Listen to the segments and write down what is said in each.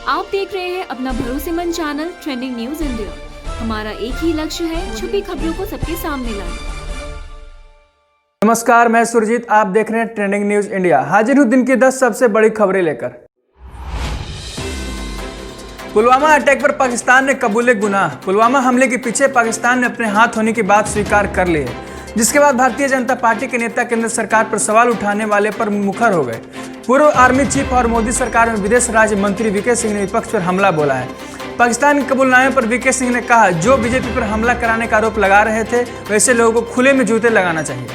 आप देख रहे हैं अपना भरोसेमंद चैनल ट्रेंडिंग न्यूज इंडिया। हमारा एक ही लक्ष्य है, छुपी खबरों को सबके सामने लाना। नमस्कार, मैं सुरजीत, आप देख रहे हैं ट्रेंडिंग न्यूज इंडिया। हाजिर हूं दिन की 10 सबसे बड़ी खबरें लेकर। पुलवामा अटैक पर पाकिस्तान ने कबूले गुनाह। पुलवामा हमले के पीछे पाकिस्तान ने अपने हाथ होने की बात स्वीकार कर ली है, जिसके बाद भारतीय जनता पार्टी के नेता केंद्र सरकार पर सवाल उठाने वाले पर मुखर हो गए। पूर्व आर्मी चीफ और मोदी सरकार में विदेश राज्य मंत्री वीके सिंह ने विपक्ष पर हमला बोला है। पाकिस्तान के कबूलनामे पर वीके सिंह ने कहा, जो बीजेपी पर हमला कराने का आरोप लगा रहे थे वैसे लोगों को खुले में जूते लगाना चाहिए।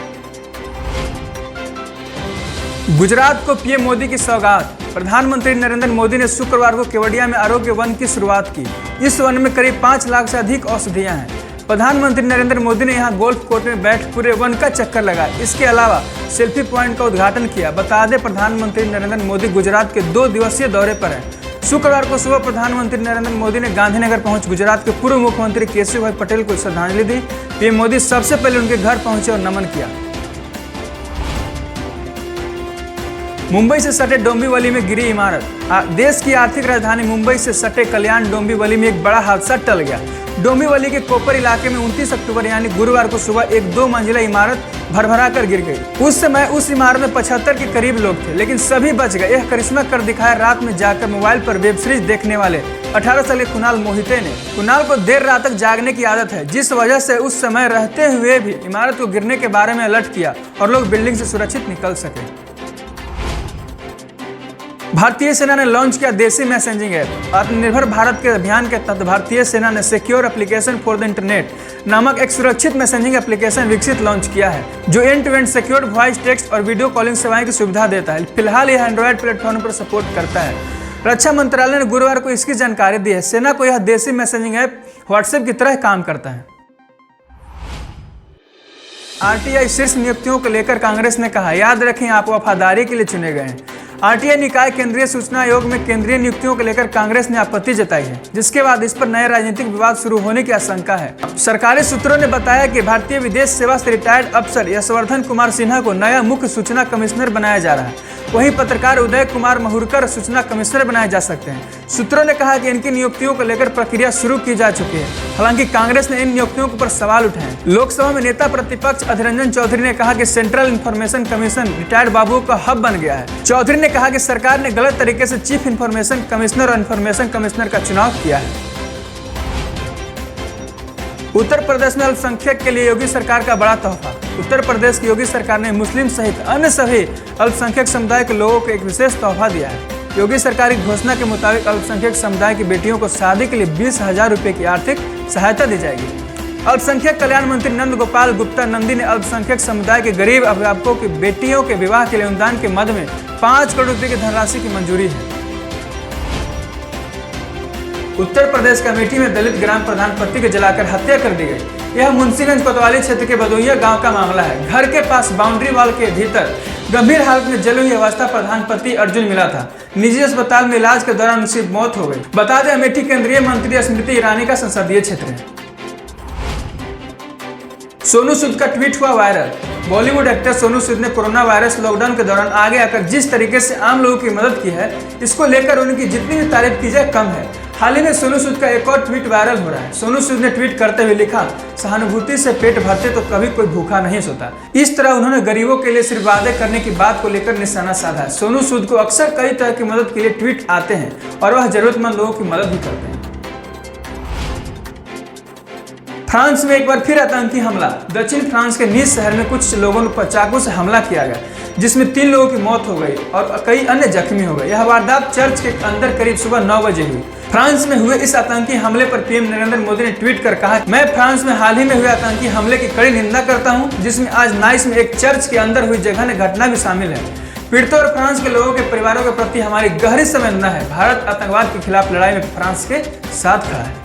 गुजरात को पीएम मोदी की सौगात। प्रधानमंत्री नरेंद्र मोदी ने शुक्रवार को केवड़िया में आरोग्य वन की शुरुआत की। इस वन में करीब 5 लाख से अधिक औषधियां हैं। प्रधानमंत्री नरेंद्र मोदी ने यहां गोल्फ कोर्ट में बैठ पूरे वन का चक्कर लगाया। इसके अलावा सेल्फी पॉइंट का उद्घाटन किया। बता दें, प्रधानमंत्री नरेंद्र मोदी गुजरात के 2 दिवसीय दौरे पर हैं। शुक्रवार को सुबह प्रधानमंत्री नरेंद्र मोदी ने गांधीनगर पहुंच गुजरात के पूर्व मुख्यमंत्री केशुभाई पटेल को श्रद्धांजलि दी। पीएम मोदी सबसे पहले उनके घर पहुंचे और नमन किया। मुंबई से सटे डोंबिवली में गिरी इमारत। देश की आर्थिक राजधानी मुंबई से सटे कल्याण डोंबिवली में एक बड़ा हादसा टल गया। डोंबिवली के कोपर इलाके में 29 अक्टूबर यानी गुरुवार को सुबह एक 2 मंजिला इमारत भरभरा कर गिर गई। उस समय उस इमारत में 75 के करीब लोग थे, लेकिन सभी बच गए। यह करिश्मा कर दिखाया रात में जाकर मोबाइल पर वेब सीरीज देखने वाले 18 साल के कुणाल मोहिते ने। कुणाल को देर रात तक जागने की आदत है, जिस वजह से उस समय रहते हुए भी इमारत को गिरने के बारे में अलर्ट किया और लोग बिल्डिंग से सुरक्षित निकल सके। भारतीय सेना ने लॉन्च किया देसी मैसेजिंग ऐप। आत्मनिर्भर भारत के अभियान के तहत भारतीय सेना ने secure application for the internet नामक एक सुरक्षित मैसेजिंग एप्लीकेशन विकसित लॉन्च किया है, जो end to end secure voice, text और वीडियो कॉलिंग सेवाएं की सुविधा देता है। फिलहाल यह एंड्रॉइड प्लेटफॉर्म पर सपोर्ट करता है। रक्षा मंत्रालय ने गुरुवार को इसकी जानकारी दी है। सेना को यह देसी मैसेजिंग ऐप व्हाट्सएप की तरह काम करता है। आरटीआई शीर्ष नियुक्तियों को लेकर कांग्रेस ने कहा, याद रखें आप वफादारी के लिए चुने गए हैं। आरटीआई निकाय केंद्रीय सूचना आयोग में केंद्रीय नियुक्तियों को लेकर कांग्रेस ने आपत्ति जताई है, जिसके बाद इस पर नए राजनीतिक विवाद शुरू होने की आशंका है। सरकारी सूत्रों ने बताया कि भारतीय विदेश सेवा से रिटायर्ड अफसर यशवर्धन कुमार सिन्हा को नया मुख्य सूचना कमिश्नर बनाया जा रहा है। वहीं पत्रकार उदय कुमार महूरकर सूचना कमिश्नर बनाए जा सकते हैं। सूत्रों ने कहा कि इनकी नियुक्तियों को लेकर प्रक्रिया शुरू की जा चुकी है। हालांकि कांग्रेस ने इन नियुक्तियों पर सवाल उठाए। लोकसभा में नेता प्रतिपक्ष अधीर रंजन चौधरी ने कहा कि सेंट्रल इंफॉर्मेशन कमीशन रिटायर्ड बाबुओं का हब बन गया है। चौधरी ने कहा कि सरकार ने गलत तरीके से चीफ इंफॉर्मेशन कमिश्नर और इंफॉर्मेशन कमिश्नर का चुनाव किया है। उत्तर प्रदेश में अल्पसंख्यक के लिए योगी सरकार का बड़ा तोहफा। उत्तर प्रदेश की योगी सरकार ने मुस्लिम सहित अन्य सभी अल्पसंख्यक समुदाय के लोगों को एक विशेष तोहफा दिया है। योगी सरकार की घोषणा के मुताबिक अल्पसंख्यक समुदाय की बेटियों को शादी के लिए 20,000 रुपए की आर्थिक सहायता दी जाएगी। अल्पसंख्यक कल्याण मंत्री नंद गोपाल गुप्ता नंदी ने अल्पसंख्यक समुदाय के गरीब अभिभावकों की बेटियों के विवाह के लिए अनुदान के मद में 5 करोड़ रुपए की धनराशि की मंजूरी है। उत्तर प्रदेश के अमेठी में दलित ग्राम प्रधान पति को जलाकर हत्या कर दी गई। यह मुंशीगंज कोतवाली क्षेत्र के बदोइया गांव का मामला है। घर के पास बाउंड्री वॉल के भीतर गंभीर हालत में जली हुई अवस्था प्रधान पति अर्जुन मिला था। निजी अस्पताल में इलाज के दौरान उसकी मौत हो गई। बता दें, अमेठी केंद्रीय मंत्री स्मृति ईरानी का संसदीय क्षेत्र है। सोनू सूद का ट्वीट हुआ वायरल। बॉलीवुड एक्टर सोनू सूद ने कोरोना वायरस लॉकडाउन के दौरान आगे आकर जिस तरीके से आम लोगों की मदद की है, इसको लेकर उनकी जितनी भी तारीफ की जाए कम है। हाल ही में सोनू सूद का एक और ट्वीट वायरल हो रहा है। सोनू सूद ने ट्वीट करते हुए लिखा, सहानुभूति से पेट भरते तो कभी कोई भूखा नहीं सोता। इस तरह उन्होंने गरीबों के लिए सिर्फ वादे करने की बात को लेकर निशाना साधा है। सोनू सूद को अक्सर कई तरह की मदद के लिए ट्वीट आते हैं और वह जरूरतमंद लोगों की मदद भी करते हैं। फ्रांस में एक बार फिर आतंकी हमला। दक्षिण फ्रांस के नीस शहर में कुछ लोगों पर चाकू से हमला किया गया, जिसमें 3 लोगों की मौत हो गई और कई अन्य जख्मी हो गए। यह वारदात चर्च के अंदर करीब सुबह 9 बजे हुई। फ्रांस में हुए इस आतंकी हमले पर पीएम नरेंद्र मोदी ने ट्वीट कर कहा, मैं फ्रांस में हाल ही में हुए आतंकी हमले की कड़ी निंदा करता हूं, जिसमें आज नाइस में एक चर्च के अंदर हुई जघन्य घटना भी शामिल है। पीड़ितों और फ्रांस के लोगों के परिवारों के प्रति हमारी गहरी संवेदना है। भारत आतंकवाद के खिलाफ लड़ाई में फ्रांस के साथ खड़ा है।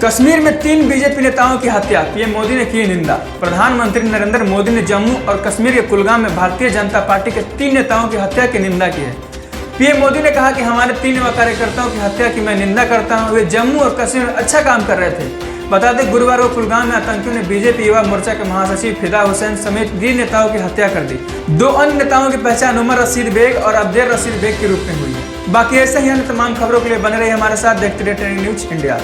कश्मीर में 3 बीजेपी नेताओं की हत्या। पीएम मोदी ने की निंदा। प्रधानमंत्री नरेंद्र मोदी ने जम्मू और कश्मीर के कुलगाम में भारतीय जनता पार्टी के 3 नेताओं की हत्या की निंदा की है। पीएम मोदी ने कहा कि हमारे 3 युवा कार्यकर्ताओं की हत्या की मैं निंदा करता हूं। वे जम्मू और कश्मीर में अच्छा काम कर रहे थे। बता दें, गुरुवार को कुलगाम में आतंकियों ने बीजेपी युवा मोर्चा के महासचिव फिदा हुसैन समेत 3 नेताओं की हत्या कर दी। 2 अन्य नेताओं की पहचान उमर रशीद बेग और अब्देल रशीद बेग के रूप में हुई है। बाकी ऐसे ही अन्य तमाम खबरों के लिए बने रहिए हमारे साथ, देखते रहिए ट्रेंडिंग न्यूज इंडिया।